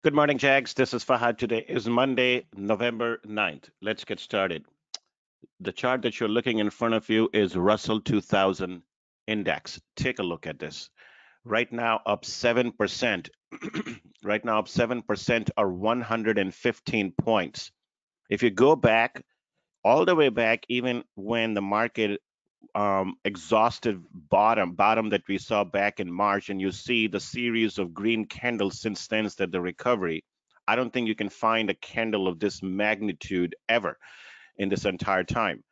Good morning, Jags. This is Fahad. Today is Monday, November 9th. Let's get started. The chart that you're looking in front of you is Russell 2000 index. Take a look at this. Right now, up 7%. Right now, up 7% or 115 points. If you go back, all the way back, even when the market exhausted bottom that we saw back in March, and you see the series of green candles since then, that the recovery, I don't think you can find a candle of this magnitude ever in this entire time,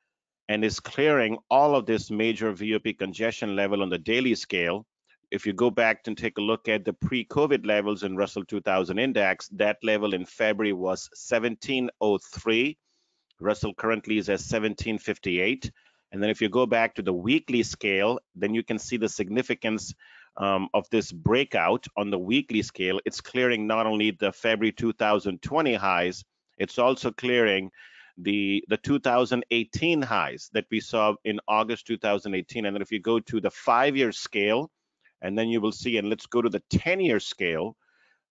and is clearing all of this major VOP congestion level on the daily scale. If you go back and take a look at the pre-COVID levels in Russell 2000 index, that level in February was 1703. Russell currently is at 1758. And then if you go back to the weekly scale, then you can see the significance of this breakout on the weekly scale. It's clearing not only the February 2020 highs, it's also clearing the 2018 highs that we saw in August 2018. And then if you go to the 5-year scale, and then you will see, and let's go to the 10-year scale,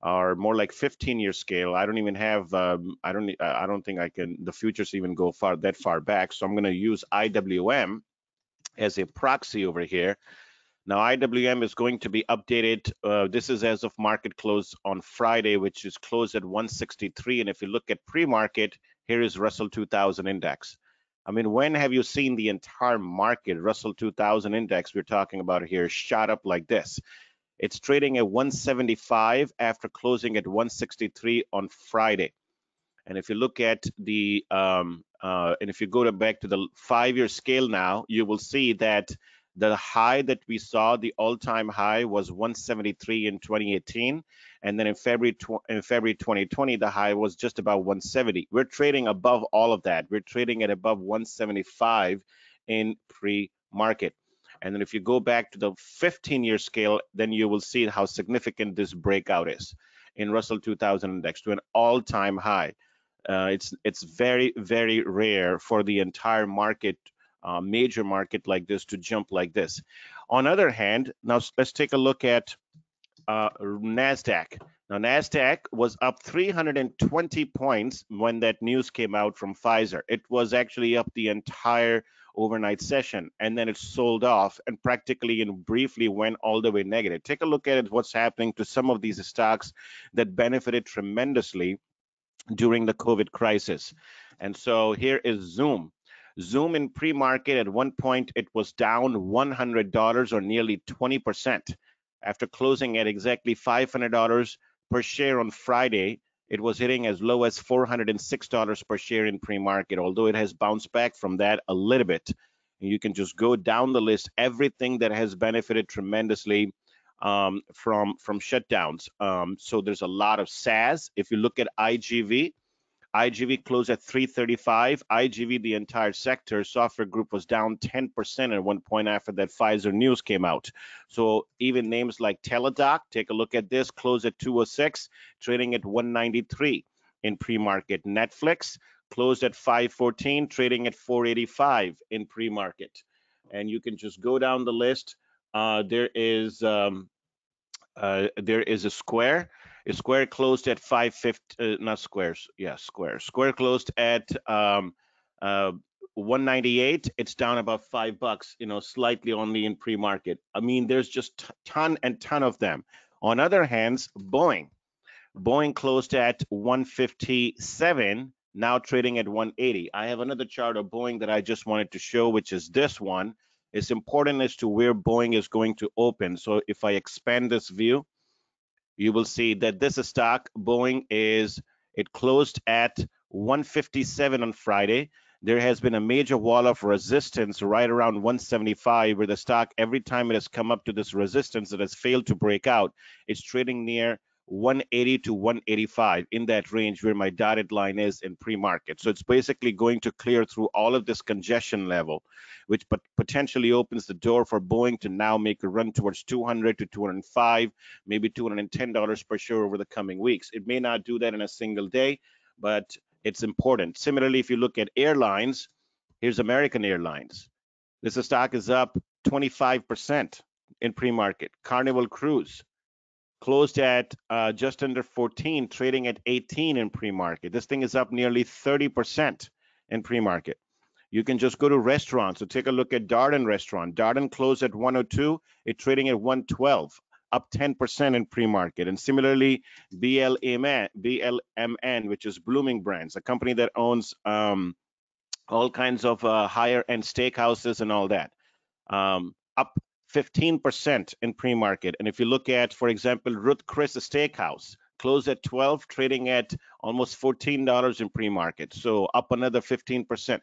or more like 15-year scale. I don't even have, I don't think I can, the futures even go that far back. So I'm going to use IWM as a proxy over here. Now IWM is going to be updated. This is as of market close on Friday, which is closed at 163. And if you look at pre-market, here is Russell 2000 index. I mean, when have you seen the entire market, Russell 2000 index we're talking about here, shot up like this? It's trading at 175 after closing at 163 on Friday. And if you look at the, and if you go back to the 5-year scale now, you will see that the high that we saw, the all-time high, was 173 in 2018. And then in February 2020, the high was just about 170. We're trading above all of that. We're trading at above 175 in pre-market. And then if you go back to the 15-year scale, then you will see how significant this breakout is in Russell 2000 index to an all-time high. It's very, very rare for the entire market, major market like this, to jump like this. On the other hand, now let's take a look at Nasdaq. Now Nasdaq was up 320 points when that news came out from Pfizer. It was actually up the entire overnight session, and then it sold off and practically and briefly went all the way negative. Take a look at it, what's happening to some of these stocks that benefited tremendously during the COVID crisis. And so here is Zoom. Zoom in pre-market, at one point it was down $100 or nearly 20%. After closing at exactly $500 per share on Friday, it was hitting as low as $406 per share in pre-market, although it has bounced back from that a little bit. You can just go down the list, everything that has benefited tremendously from shutdowns. So there's a lot of SaaS. If you look at IGV closed at 335. IGV, the entire sector, software group, was down 10% at one point after that Pfizer news came out. So even names like Teladoc, take a look at this, closed at 206, trading at 193 in pre-market. Netflix closed at 514, trading at 485 in pre-market. And you can just go down the list. There is a Square. Square closed at 550, not Squares, yeah, Square. Square closed at 198. It's down about $5, slightly only in pre-market. I mean, there's just ton and ton of them. On other hands, Boeing closed at 157, now trading at 180. I have another chart of Boeing that I just wanted to show, which is this one. It's important as to where Boeing is going to open. So if I expand this view, you will see that this stock, Boeing, it closed at 157 on Friday. There has been a major wall of resistance right around 175, where the stock, every time it has come up to this resistance that has failed to break out, it's trading near 180 to 185, in that range where my dotted line is in pre-market. So it's basically going to clear through all of this congestion level, which potentially opens the door for Boeing to now make a run towards 200 to 205, maybe $210 per share over the coming weeks. It may not do that in a single day, but it's important. Similarly, if you look at airlines, here's American Airlines. This stock is up 25% in pre-market. Carnival Cruise closed at just under 14, trading at 18 in pre-market. This thing is up nearly 30% in pre-market. You can just go to restaurants. So take a look at Darden restaurant. Darden closed at 102. It's trading at 112, up 10% in pre-market. And similarly, BLMN, which is Blooming Brands, a company that owns all kinds of higher end steakhouses and all that, up 15% in pre-market. And if you look at, for example, Ruth Chris Steakhouse, closed at 12, trading at almost $14 in pre-market. So up another 15%.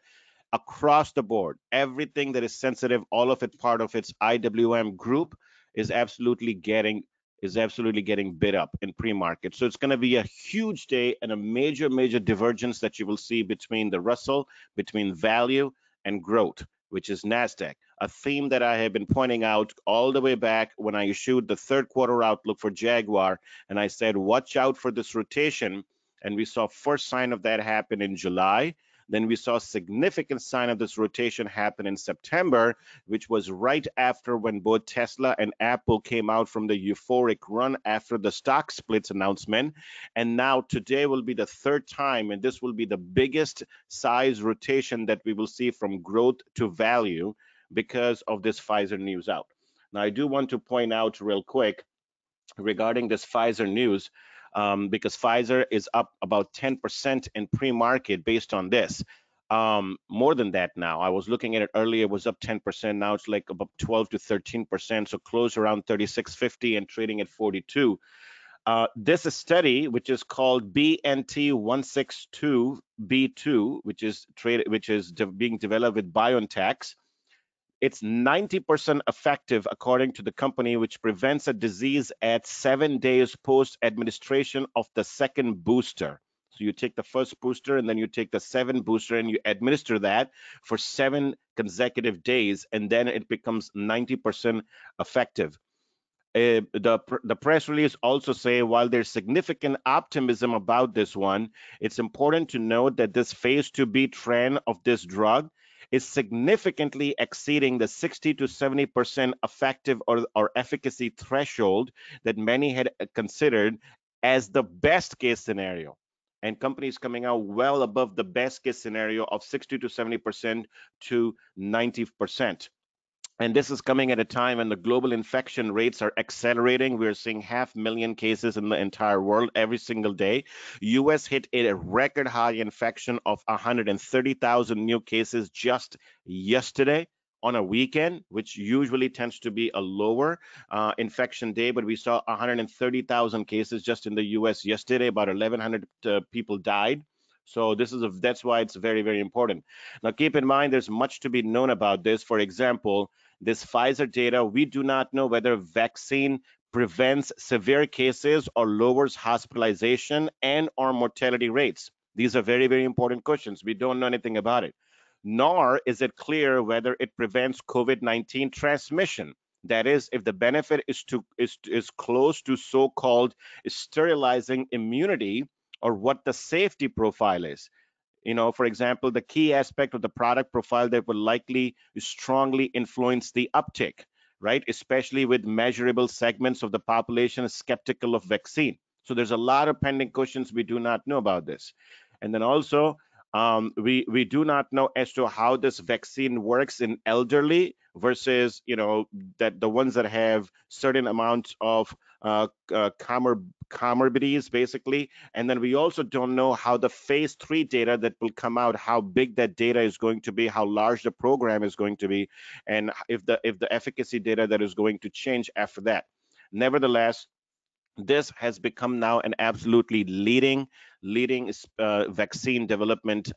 Across the board, everything that is sensitive, all of it part of its IWM group is absolutely getting bid up in pre-market. So it's going to be a huge day and a major divergence that you will see between the Russell, between value and growth, which is Nasdaq, a theme that I have been pointing out all the way back when I issued the third quarter outlook for Jaguar, and I said watch out for this rotation, and we saw first sign of that happen in July. Then we saw a significant sign of this rotation happen in September, which was right after when both Tesla and Apple came out from the euphoric run after the stock splits announcement. And now today will be the third time, and this will be the biggest size rotation that we will see from growth to value because of this Pfizer news out. Now, I do want to point out real quick regarding this Pfizer news, because Pfizer is up about 10% in pre-market based on this. More than that now. I was looking at it earlier, it was up 10%. Now it's like about 12 to 13%, so close around 36.50 and trading at 42. This study, which is called BNT162B2, which is being developed with BioNTech, it's 90% effective, according to the company, which prevents a disease at 7 days post-administration of the second booster. So you take the first booster and then you take the 7th booster and you administer that for 7 consecutive days, and then it becomes 90% effective. The press release also say, while there's significant optimism about this one, it's important to note that this phase 2B trend of this drug is significantly exceeding the 60 to 70% effective or efficacy threshold that many had considered as the best case scenario. And companies coming out well above the best case scenario of 60 to 70% to 90%. And this is coming at a time when the global infection rates are accelerating. We're seeing 500,000 cases in the entire world every single day. US hit a record high infection of 130,000 new cases just yesterday on a weekend, which usually tends to be a lower infection day, but we saw 130,000 cases just in the US yesterday. About 1,100 people died. So that's why it's very important. Now, keep in mind, there's much to be known about this. For example, this Pfizer data, we do not know whether vaccine prevents severe cases or lowers hospitalization and or mortality rates. These are very important questions. We don't know anything about it. Nor is it clear whether it prevents COVID-19 transmission. That is, if the benefit is close to so-called sterilizing immunity, or what the safety profile is. For example, the key aspect of the product profile that will likely strongly influence the uptick, right? Especially with measurable segments of the population skeptical of vaccine. So there's a lot of pending questions. We do not know about this. And then also, we do not know as to how this vaccine works in elderly versus, that the ones that have certain amounts of comorbidities, basically. And then we also don't know how the phase 3 data that will come out, how big that data is going to be, how large the program is going to be, and if the efficacy data that is going to change after that. Nevertheless, this has become now an absolutely leading vaccine development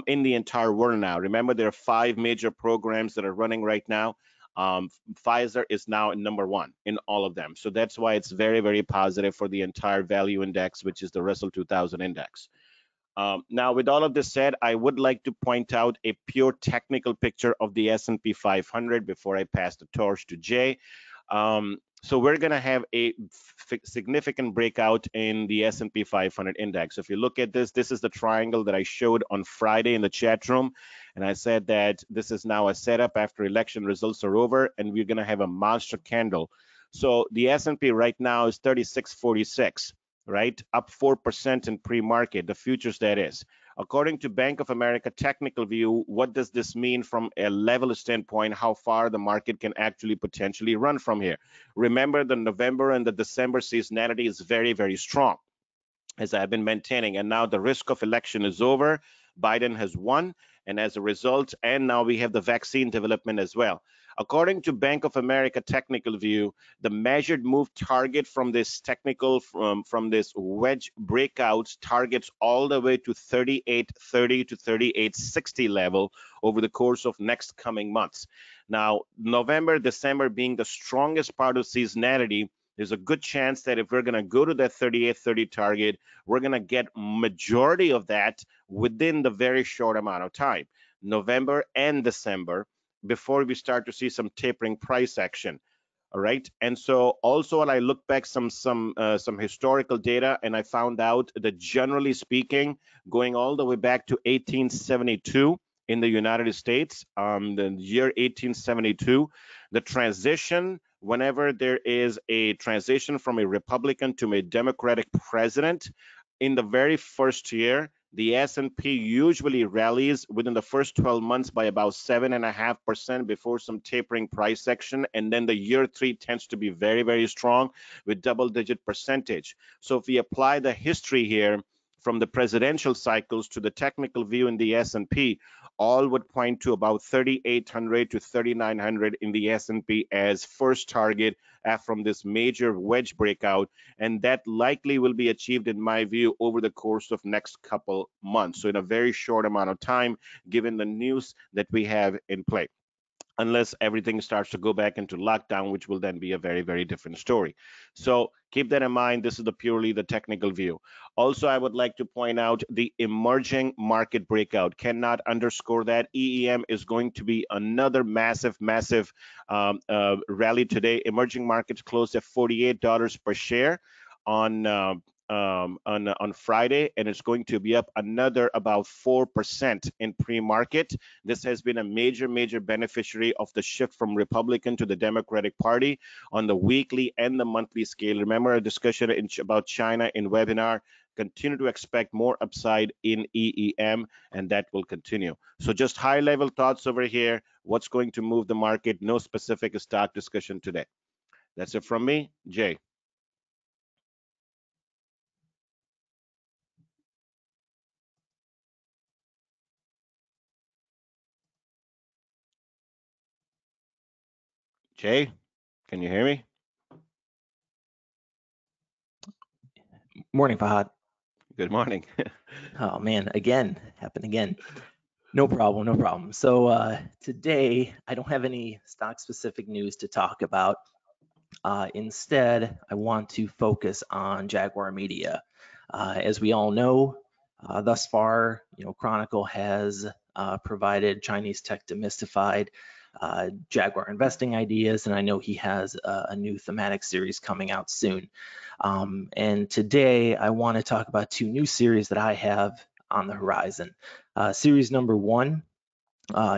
in the entire world now. Remember, there are 5 major programs that are running right now. Pfizer is now number 1 in all of them. So that's why it's very positive for the entire value index, which is the Russell 2000 index. Now, with all of this said, I would like to point out a pure technical picture of the S&P 500 before I pass the torch to Jay. So we're going to have a significant breakout in the S&P 500 index. If you look at this is the triangle that I showed on Friday in the chat room. And I said that this is now a setup after election results are over, and we're going to have a monster candle. So the S&P right now is 3646, right? Up 4% in pre-market, the futures that is. According to Bank of America technical view, what does this mean from a level standpoint, how far the market can actually potentially run from here? Remember, the November and the December seasonality is very, very strong, as I've been maintaining. And now the risk of election is over. Biden has won. And as a result, and now we have the vaccine development as well. According to Bank of America technical view, the measured move target from this technical, from this wedge breakout targets all the way to 3830 to 3860 level over the course of next coming months. Now, November, December being the strongest part of seasonality, there's a good chance that if we're going to go to that 3830 target, we're going to get majority of that within the very short amount of time, November and December, before we start to see some tapering price action. All right. And so also when I look back some historical data, and I found out that generally speaking, going all the way back to 1872 in the United States, the year 1872, the transition, whenever there is a transition from a Republican to a Democratic president, in the very first year, the S&P usually rallies within the first 12 months by about 7.5% before some tapering price action. And then the year 3 tends to be very, very strong with double-digit percentage. So if we apply the history here from the presidential cycles to the technical view in the S&P, all would point to about 3,800 to 3,900 in the S&P as first target from this major wedge breakout, and that likely will be achieved, in my view, over the course of next couple months. So in a very short amount of time, given the news that we have in play, unless everything starts to go back into lockdown, which will then be a very, very different story. So keep that in mind. This is purely the technical view. Also, I would like to point out the emerging market breakout. Cannot underscore that. EEM is going to be another massive rally today. Emerging markets closed at $48 per share on Friday, and it's going to be up another about 4% in pre-market. This has been a major beneficiary of the shift from Republican to the Democratic Party on the weekly and the monthly scale. Remember a discussion about China in webinar. Continue to expect more upside in EEM, and that will continue. So just high-level thoughts over here. What's going to move the market? No specific stock discussion today. That's it from me, Jay. Jay, can you hear me? Morning, Fahad. Good morning. Oh man, happened again. No problem. So today I don't have any stock specific news to talk about. Instead, I want to focus on JaguarMedia. As we all know, thus far, Chronicle has provided Chinese tech demystified Jaguar investing ideas, and I know he has a new thematic series coming out soon. And today I want to talk about two new series that I have on the horizon. Series number 1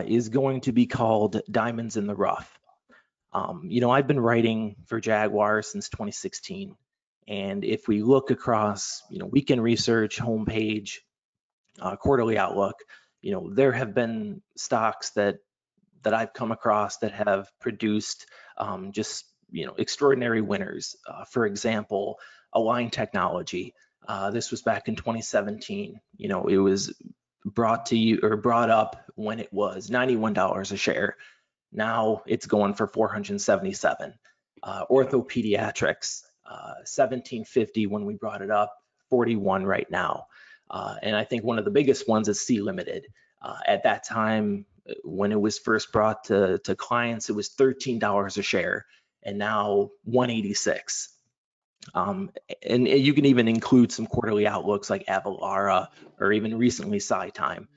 is going to be called Diamonds in the Rough. I've been writing for Jaguar since 2016, and if we look across, weekend research, homepage, quarterly outlook, there have been stocks that I've come across that have produced just extraordinary winners. For example, Align Technology. This was back in 2017. It was brought up when it was $91 a share. Now it's going for $477. Orthopediatrics, $17.50 when we brought it up, $41 right now. And I think one of the biggest ones is C Limited. At that time, when it was first brought to clients, it was $13 a share, and now $186. And you can even include some quarterly outlooks like Avalara or even recently SciTime.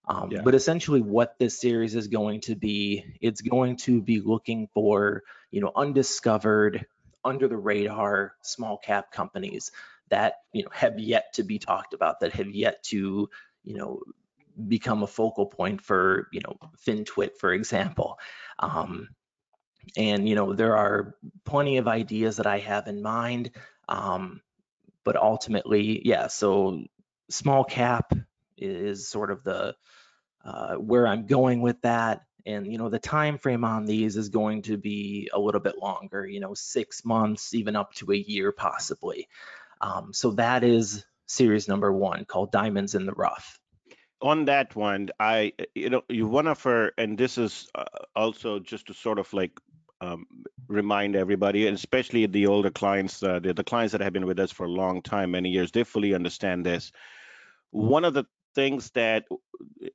But essentially what this series is going to be, it's going to be looking for, undiscovered, under the radar, small cap companies that, have yet to be talked about, that have yet to, become a focal point for, FinTwit, for example. And there are plenty of ideas that I have in mind, but ultimately, yeah. So small cap is sort of the where I'm going with that. And the time frame on these is going to be a little bit longer, 6 months, even up to a year possibly. So that is series number 1, called Diamonds in the Rough. On that one, you one of our, and this is also just to sort of like um, remind everybody, and especially the older clients, the clients that have been with us for a long time, many years, they fully understand this. One of the things that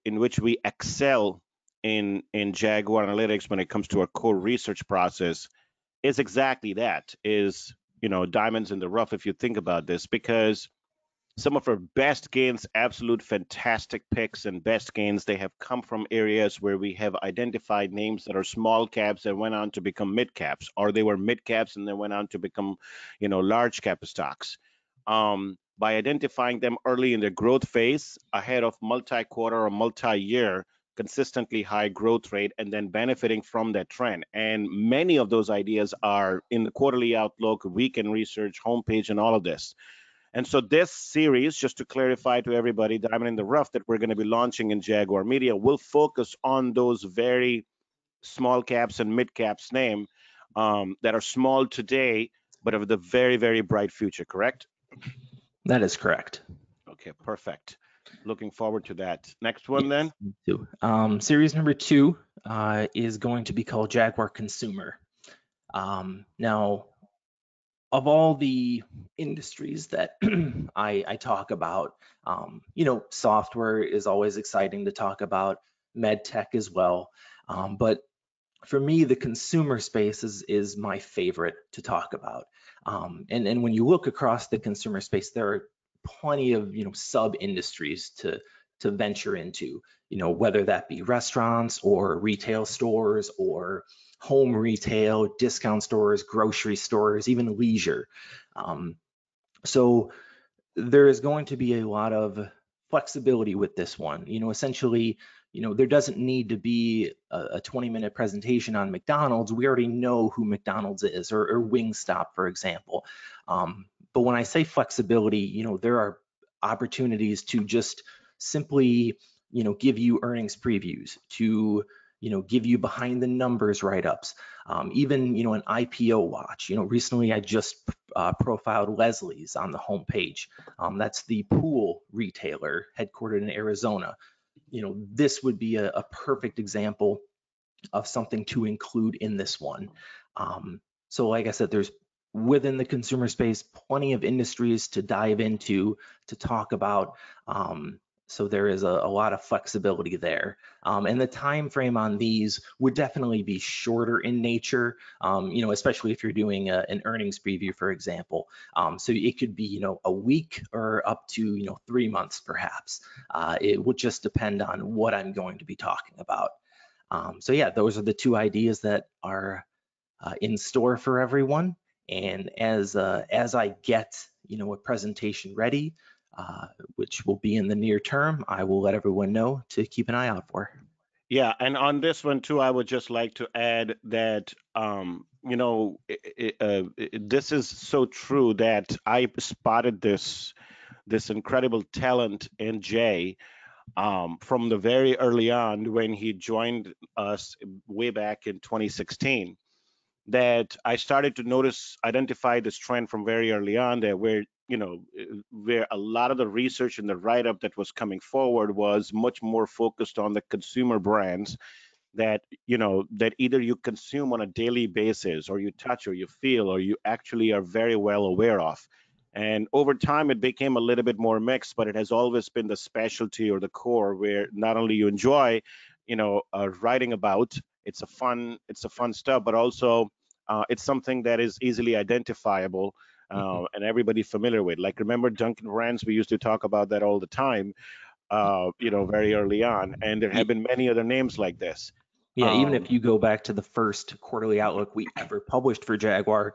in which we excel in Jaguar Analytics when it comes to our core research process is exactly that, is diamonds in the rough, if you think about this, because some of our best gains, absolute fantastic picks and best gains, they have come from areas where we have identified names that are small caps and went on to become mid caps, or they were mid caps and then went on to become, large cap stocks. By identifying them early in their growth phase, ahead of multi-quarter or multi-year consistently high growth rate, and then benefiting from that trend. And many of those ideas are in the quarterly outlook, weekend research, homepage, and all of this. And so this series, just to clarify to everybody, Diamond in the Rough, that we're going to be launching in Jaguar Media, will focus on those very small caps and mid caps that are small today, but of the very, very bright future, correct? That is correct. Okay, perfect. Looking forward to that. Next one then. Too. Series number 2 is going to be called JaguarConsumer. Now, of all the industries that I talk about, software is always exciting to talk about, med tech as well. But for me, the consumer space is my favorite to talk about. And when you look across the consumer space, there are plenty of sub industries to venture into. Whether that be restaurants or retail stores or home retail, discount stores, grocery stores, even leisure. So there is going to be a lot of flexibility with this one. Essentially, there doesn't need to be a 20-minute presentation on McDonald's. We already know who McDonald's is, or Wingstop, for example. But when I say flexibility, there are opportunities to just simply, give you earnings previews, to give you behind the numbers write-ups, even an IPO watch. Recently I just profiled Leslie's on the homepage. That's the pool retailer headquartered in Arizona. This would be a perfect example of something to include in this one. So like I said, there's within the consumer space plenty of industries to dive into, to talk about. So there is a lot of flexibility there. And the time frame on these would definitely be shorter in nature, especially if you're doing an earnings preview, for example. So it could be, a week or up to, 3 months perhaps. It would just depend on what I'm going to be talking about. So yeah, those are the 2 ideas that are in store for everyone. And as I get, a presentation ready, which will be in the near term, I will let everyone know to keep an eye out for. Yeah, and on this one too, I would just like to add that this is so true that I spotted this incredible talent in Jay from the very early on when he joined us way back in 2016. That I started to identify this trend from very early on, that where a lot of the research and the write-up that was coming forward was much more focused on the consumer brands that that either you consume on a daily basis, or you touch, or you feel, or you actually are very well aware of. And over time it became a little bit more mixed, but it has always been the specialty or the core where not only you enjoy writing about, it's a fun stuff, but also it's something that is easily identifiable and everybody familiar with. Like, remember Dunkin' Brands? We used to talk about that all the time, very early on, and there have been many other names like this. Yeah, even if you go back to the first quarterly outlook we ever published for Jaguar,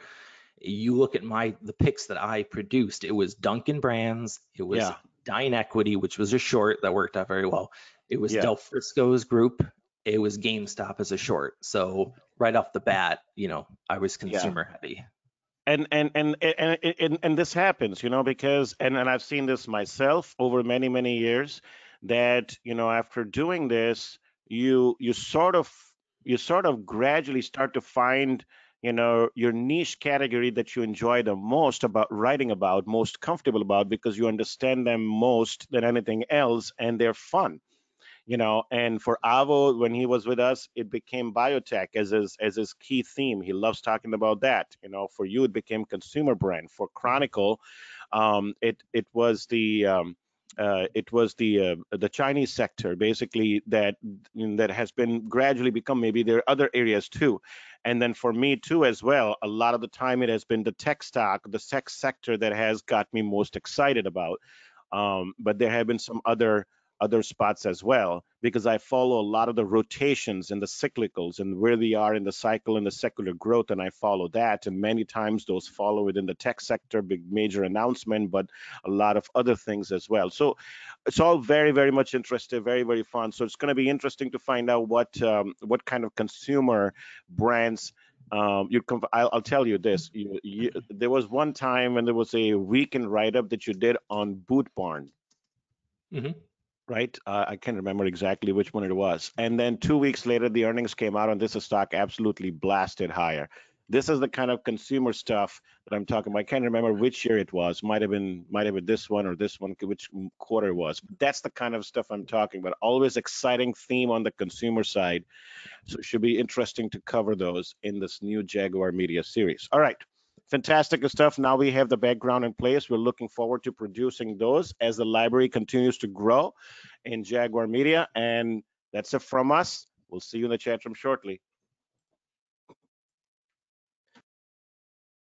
you look at the picks that I produced, it was Dunkin' Brands, it was Yeah, Dine Equity, which was a short that worked out very well. It was yeah, Del Frisco's group, it was GameStop as a short. So right off the bat, I was Yeah. consumer heavy. And this happens, because and I've seen this myself over many years, that after doing this, you sort of gradually start to find your niche category that you enjoy the most about writing about, most comfortable about, because you understand them most than anything else, and they're fun. And for Avo, when he was with us, it became biotech as his key theme. He loves talking about that. For you, it became consumer brand. For Chronicle, it was the Chinese sector, basically, that has been gradually become, maybe there are other areas too. And then for me too as well, a lot of the time it has been the tech stock, the tech sector, that has got me most excited about. But there have been some other spots as well, because I follow a lot of the rotations and the cyclicals and where they are in the cycle and the secular growth, and I follow that. And many times those follow within the tech sector, big major announcement, but a lot of other things as well. So it's all very much interesting, very fun. So it's going to be interesting to find out what kind of consumer brands. I'll tell you this. There was one time when there was a weekend write-up that you did on Boot Barn, Hmm. right? I can't remember exactly which one it was. And then 2 weeks later, the earnings came out, and this stock absolutely blasted higher. This is the kind of consumer stuff that I'm talking about. I can't remember which year it was. Might have been this one or this one, which quarter it was. But that's the kind of stuff I'm talking about. Always exciting theme on the consumer side. So it should be interesting to cover those in this new Jaguar Media series. All right. Fantastic stuff. Now we have the background in place. We're looking forward to producing those as the library continues to grow in Jaguar Media. And that's it from us. We'll see you in the chat room shortly.